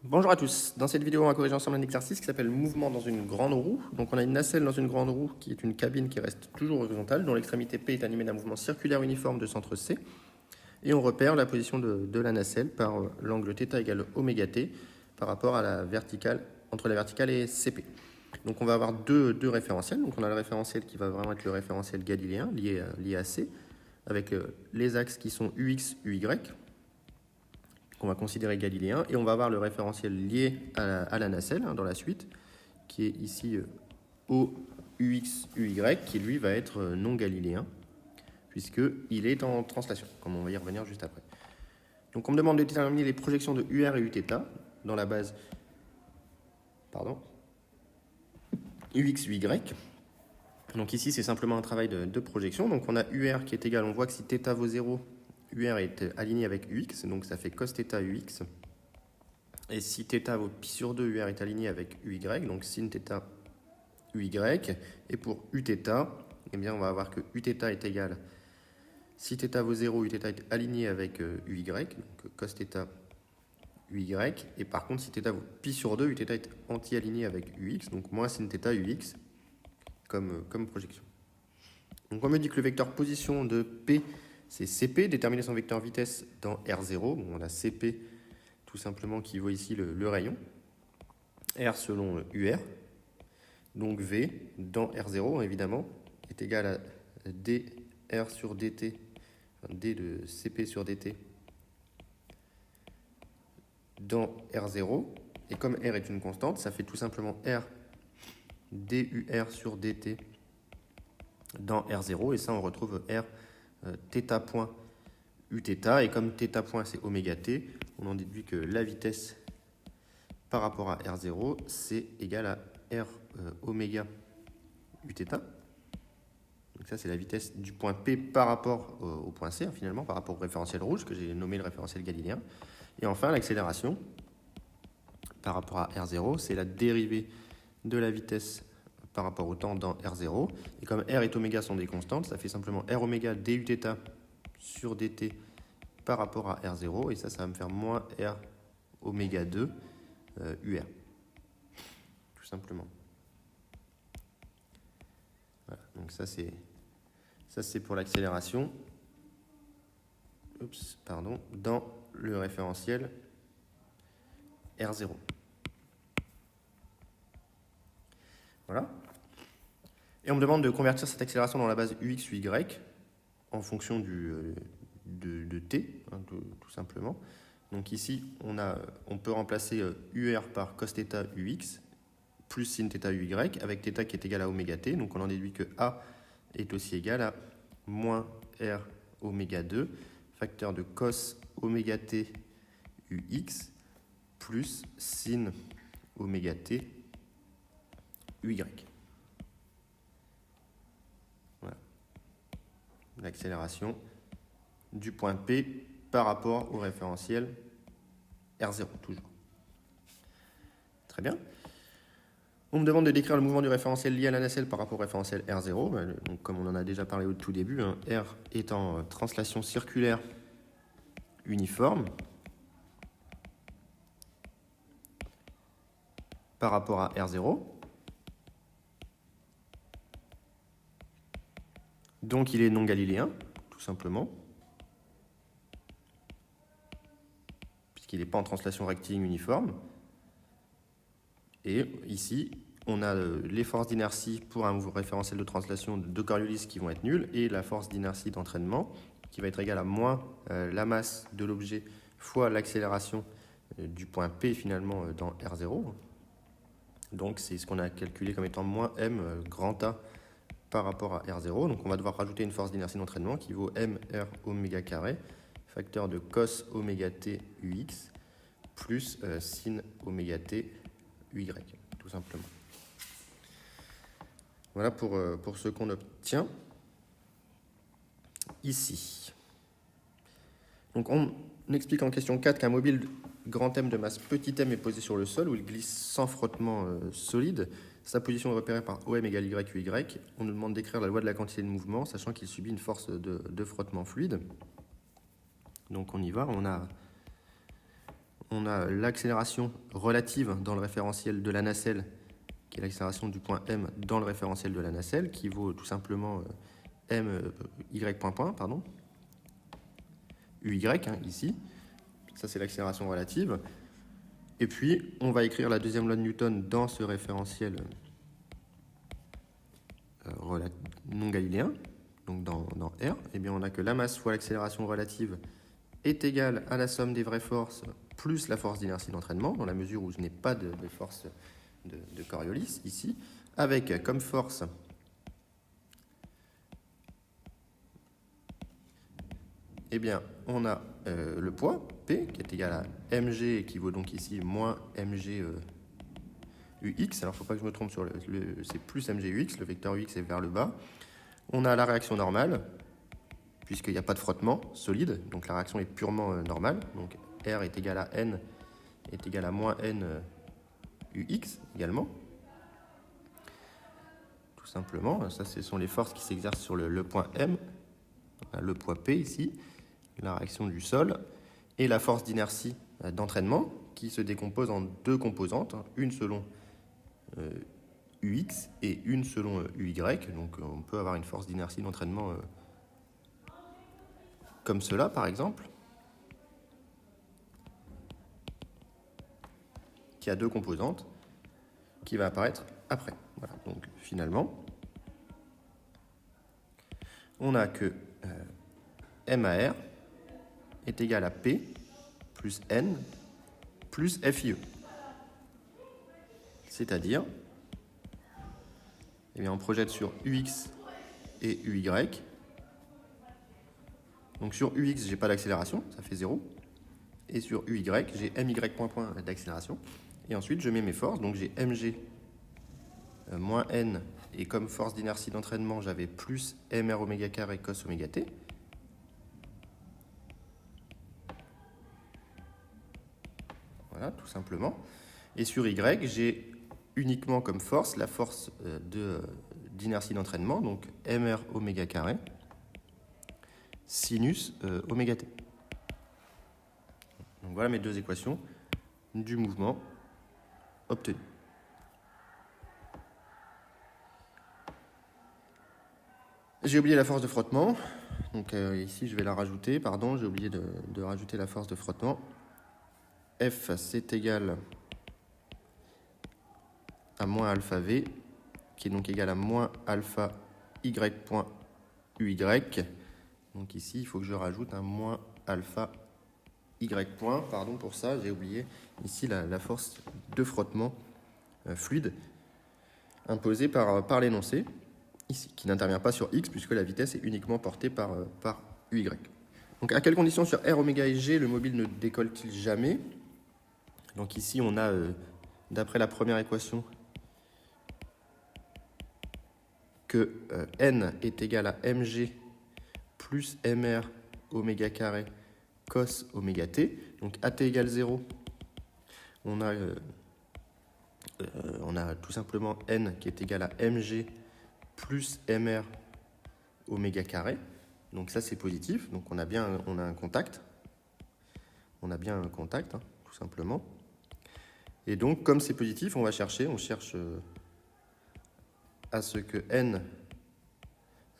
Bonjour à tous, dans cette vidéo on va corriger ensemble un exercice qui s'appelle mouvement dans une grande roue. Donc on a une nacelle dans une grande roue qui est une cabine qui reste toujours horizontale, dont l'extrémité P est animée d'un mouvement circulaire uniforme de centre C. Et on repère la position de la nacelle par l'angle θ égale oméga t par rapport à la verticale, entre la verticale et CP. Donc on va avoir deux référentiels. Donc on a le référentiel qui va vraiment être le référentiel galiléen lié à C, avec les axes qui sont UX, UY, qu'on va considérer galiléen, et on va avoir le référentiel lié à la nacelle dans la suite, qui est ici OUX, UY, qui lui va être non galiléen, puisqu'il est en translation, comme on va y revenir juste après. Donc on me demande de déterminer les projections de UR et Uθ dans la base UX, UY. Donc ici c'est simplement un travail de projection. Donc on a UR qui est égal, on voit que si θ vaut 0, UR est aligné avec UX, donc ça fait cos θ UX. Et si θ vaut pi sur 2, UR est aligné avec UY, donc sin θ UY. Et pour Uθ, eh bien on va avoir que Uθ est égal, si θ vaut 0, Uθ est aligné avec UY, donc cos θ UY. Et par contre, si θ vaut pi sur 2, Uθ est anti-aligné avec UX, donc moins sin θ UX comme projection. Donc on me dit que le vecteur position de P, c'est CP, déterminer son vecteur vitesse dans R0. Bon, on a CP tout simplement qui vaut ici le rayon, R selon UR. Donc V dans R0, évidemment, est égal à dr sur dt, enfin d de CP sur dt dans R0. Et comme R est une constante, ça fait tout simplement R dur sur dt dans R0. Et ça, on retrouve R θ point Uθ. Et comme θ point, c'est oméga t, on en déduit que la vitesse par rapport à R0, c'est égal à R oméga Uθ. Donc ça, c'est la vitesse du point P par rapport au point C, finalement, par rapport au référentiel rouge, que j'ai nommé le référentiel galiléen. Et enfin, l'accélération par rapport à R0, c'est la dérivée de la vitesse par rapport au temps dans R0. Et comme R et oméga sont des constantes, ça fait simplement R oméga duθ sur dt par rapport à R0. Et ça va me faire moins R oméga 2 UR. Tout simplement. Voilà, donc ça c'est pour l'accélération. Dans le référentiel R0. Voilà. Et on me demande de convertir cette accélération dans la base UX, UY en fonction de t, tout simplement. Donc ici, on peut remplacer UR par cos θ UX plus sin θ UY avec θ qui est égal à oméga t. Donc on en déduit que A est aussi égal à moins R oméga 2, facteur de cos oméga t UX plus sin oméga t UY. Voilà. L'accélération du point P par rapport au référentiel R0, toujours. Très bien. On me demande de décrire le mouvement du référentiel lié à la nacelle par rapport au référentiel R0. Donc, comme on en a déjà parlé au tout début, R est en translation circulaire uniforme par rapport à R0. Donc il est non galiléen, tout simplement, puisqu'il n'est pas en translation rectiligne uniforme. Et ici, on a les forces d'inertie pour un référentiel de translation de Coriolis qui vont être nulles, et la force d'inertie d'entraînement qui va être égale à moins la masse de l'objet fois l'accélération du point P finalement dans R0. Donc c'est ce qu'on a calculé comme étant moins m grand A par rapport à R0. Donc on va devoir rajouter une force d'inertie d'entraînement qui vaut mr oméga carré, facteur de cos oméga t ux, plus sin oméga t uy, tout simplement. Voilà pour ce qu'on obtient ici. Donc on explique en question 4 qu'un mobile grand M de masse petit m est posé sur le sol où il glisse sans frottement solide. Sa position est repérée par OM égale YUY. On nous demande d'écrire la loi de la quantité de mouvement, sachant qu'il subit une force de frottement fluide. Donc on y va, on on a l'accélération relative dans le référentiel de la nacelle, qui est l'accélération du point M dans le référentiel de la nacelle, qui vaut tout simplement y point, pardon, UY, hein, ici. Ça, c'est l'accélération relative. Et puis, on va écrire la deuxième loi de Newton dans ce référentiel non galiléen, donc dans R. Eh bien, on a que la masse fois l'accélération relative est égale à la somme des vraies forces plus la force d'inertie d'entraînement, dans la mesure où je n'ai pas de force de Coriolis ici, avec comme force eh bien, on a le poids, P, qui est égal à mg, qui vaut donc ici moins mg ux. Alors, il ne faut pas que je me trompe sur c'est plus mg ux, le vecteur ux est vers le bas. On a la réaction normale, puisqu'il n'y a pas de frottement solide, donc la réaction est purement normale. Donc, R est égal à N est égal à moins N ux également. Tout simplement, ça, ce sont les forces qui s'exercent sur le point M. On a le poids P ici, la réaction du sol, et la force d'inertie d'entraînement, qui se décompose en deux composantes, une selon UX et une selon UY. Donc on peut avoir une force d'inertie d'entraînement comme cela, par exemple, qui a deux composantes, qui va apparaître après. Voilà. Donc finalement, on a que MAR est égal à P plus N plus FIE. C'est-à-dire, eh bien, on projette sur UX et UY. Donc sur UX, je n'ai pas d'accélération, ça fait 0. Et sur UY, j'ai MY point d'accélération. Et ensuite, je mets mes forces. Donc j'ai MG moins N. Et comme force d'inertie d'entraînement, j'avais plus MR oméga carré cos oméga T. Voilà, tout simplement. Et sur Y, j'ai uniquement comme force la force d'inertie d'entraînement, donc MR oméga carré sinus oméga T. Donc voilà mes deux équations du mouvement obtenues. J'ai oublié la force de frottement. Donc ici, je vais la rajouter. Pardon, j'ai oublié de rajouter la force de frottement. F, c'est égal à moins alpha V, qui est donc égal à moins alpha Y point UY. Donc ici, il faut que je rajoute un moins alpha Y point. Pardon pour ça, j'ai oublié ici la force de frottement fluide imposée par l'énoncé, ici, qui n'intervient pas sur X, puisque la vitesse est uniquement portée par UY. Donc à quelles conditions sur R, oméga et G, le mobile ne décolle-t-il jamais? Donc ici, on a, d'après la première équation, que N est égal à mg plus mr oméga carré cos oméga t. Donc at égale 0, on a tout simplement N qui est égal à mg plus mr oméga carré. Donc ça, c'est positif. Donc on a un contact. On a bien un contact, hein, tout simplement. Et donc, comme c'est positif, on cherche à ce que N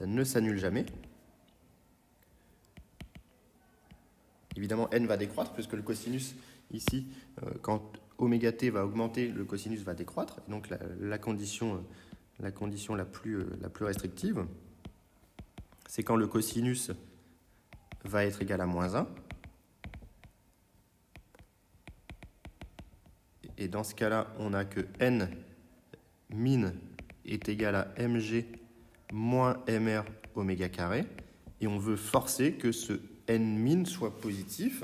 ne s'annule jamais. Évidemment, N va décroître, puisque le cosinus, ici, quand oméga t va augmenter, le cosinus va décroître. Donc, la condition la plus restrictive, c'est quand le cosinus va être égal à moins 1. Et dans ce cas-là, on a que N min est égal à mg moins mr oméga carré. Et on veut forcer que ce N min soit positif,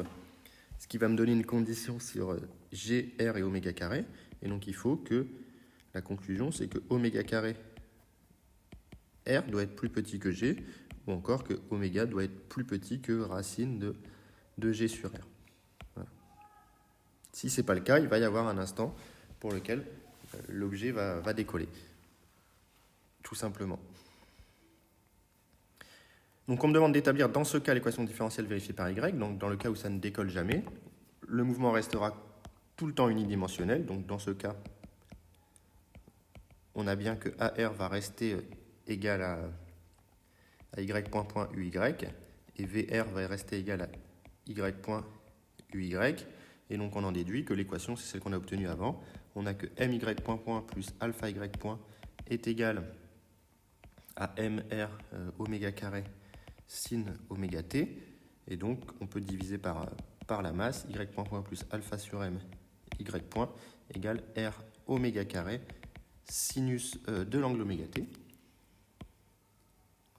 ce qui va me donner une condition sur G, R et oméga carré. Et donc il faut que, la conclusion, c'est que oméga carré R doit être plus petit que G, ou encore que oméga doit être plus petit que racine de G sur R. Voilà. Si ce n'est pas le cas, il va y avoir un instant pour lequel l'objet va décoller. Tout simplement. Donc on me demande d'établir dans ce cas l'équation différentielle vérifiée par Y. Donc dans le cas où ça ne décolle jamais, le mouvement restera tout le temps unidimensionnel. Donc dans ce cas, on a bien que AR va rester égal à y point point UY et VR va rester égal à y point UY. Et donc on en déduit que l'équation, c'est celle qu'on a obtenue avant. On a que my point point plus alpha y point est égal à mr oméga carré sin oméga t. Et donc on peut diviser par la masse, y point point plus alpha sur m y point égale r oméga carré sinus de l'angle oméga t.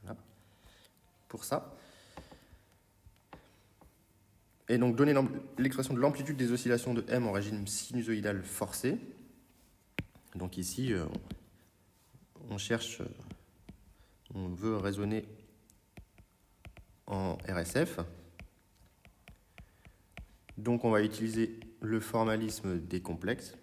Voilà. Pour ça. Et donc donner l'expression de l'amplitude des oscillations de M en régime sinusoïdal forcé. Donc ici, on veut raisonner en RSF. Donc on va utiliser le formalisme des complexes.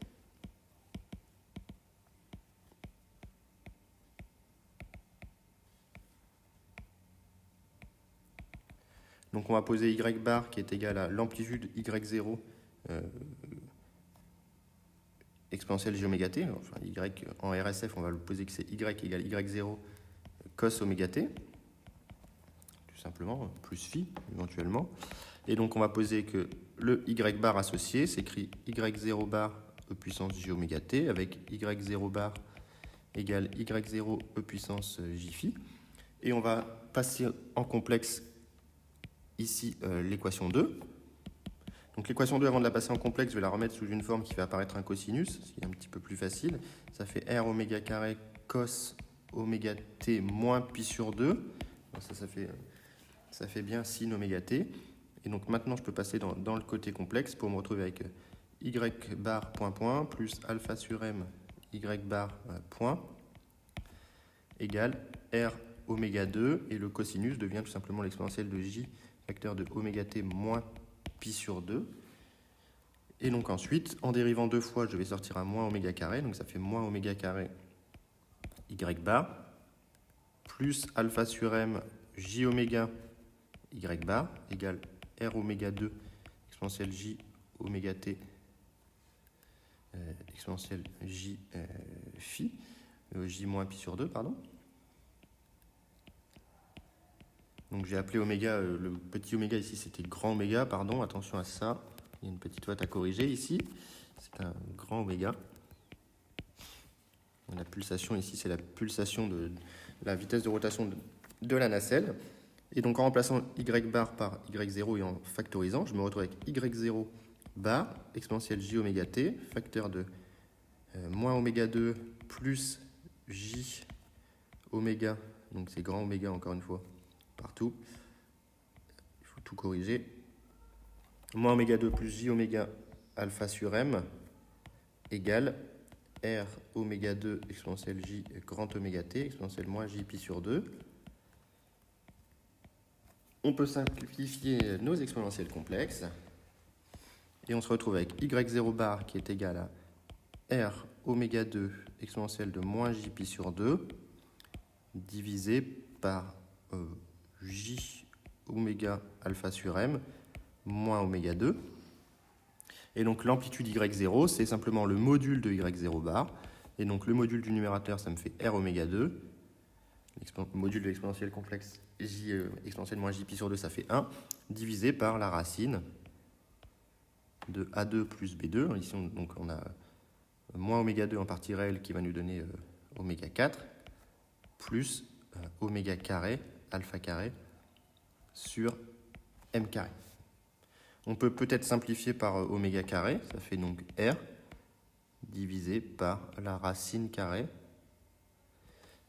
Donc on va poser y bar qui est égal à l'amplitude y0 exponentielle j oméga t. Enfin, y en RSF, on va le poser que c'est y égale y0 cos oméga t. Tout simplement, plus phi éventuellement. Et donc on va poser que le y bar associé s'écrit y0 bar e puissance j oméga t avec y0 bar égale y0 e puissance j phi. Et on va passer en complexe ici l'équation 2. Donc l'équation 2, avant de la passer en complexe, je vais la remettre sous une forme qui va apparaître un cosinus, ce qui est un petit peu plus facile. Ça fait r oméga carré cos oméga t moins pi sur 2. Donc ça fait bien sin oméga t. Et donc maintenant, je peux passer dans le côté complexe pour me retrouver avec y bar point point plus alpha sur m y bar point égale r oméga 2. Et le cosinus devient tout simplement l'exponentielle de j facteur de oméga t moins pi sur 2. Et donc ensuite, en dérivant deux fois, je vais sortir un moins oméga carré. Donc ça fait moins oméga carré y bar plus alpha sur m j oméga y bar égale r oméga 2 exponentielle j oméga t exponentielle j phi j moins pi sur 2, pardon. Donc j'ai appelé oméga, le petit oméga ici c'était grand oméga, pardon, attention à ça, il y a une petite faute à corriger ici, c'est un grand oméga. La pulsation ici c'est la pulsation de la vitesse de rotation de la nacelle. Et donc en remplaçant y bar par y0 et en factorisant, je me retrouve avec y0 bar exponentielle j oméga t, facteur de moins oméga 2 plus j oméga, donc c'est grand oméga encore une fois, partout, il faut tout corriger, moins oméga 2 plus j oméga alpha sur m égale r oméga 2 exponentielle j grand oméga t exponentielle moins j pi sur 2. On peut simplifier nos exponentielles complexes et on se retrouve avec y0 bar qui est égal à r oméga 2 exponentielle de moins j pi sur 2 divisé par j oméga alpha sur m moins oméga 2. Et donc l'amplitude y0, c'est simplement le module de y0 bar. Et donc le module du numérateur, ça me fait r oméga 2. Le module de l'exponentielle complexe j exponentielle moins j pi sur 2, ça fait 1, divisé par la racine de a2 plus b2. Ici, donc on a moins oméga 2 en partie réelle qui va nous donner oméga 4, plus oméga carré, alpha carré, sur m carré. On peut peut-être simplifier par oméga carré, ça fait donc r, divisé par la racine carrée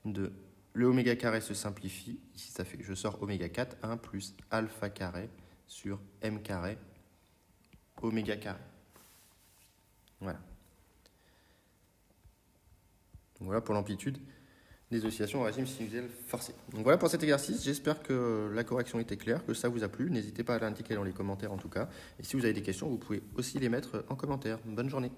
de... Le oméga carré se simplifie, ici ça fait, je sors oméga 4, 1 plus alpha carré sur m carré, oméga carré. Voilà. Voilà pour l'amplitude des oscillations au régime sinusel forcé. Donc voilà pour cet exercice, j'espère que la correction était claire, que ça vous a plu. N'hésitez pas à l'indiquer dans les commentaires en tout cas. Et si vous avez des questions, vous pouvez aussi les mettre en commentaire. Bonne journée.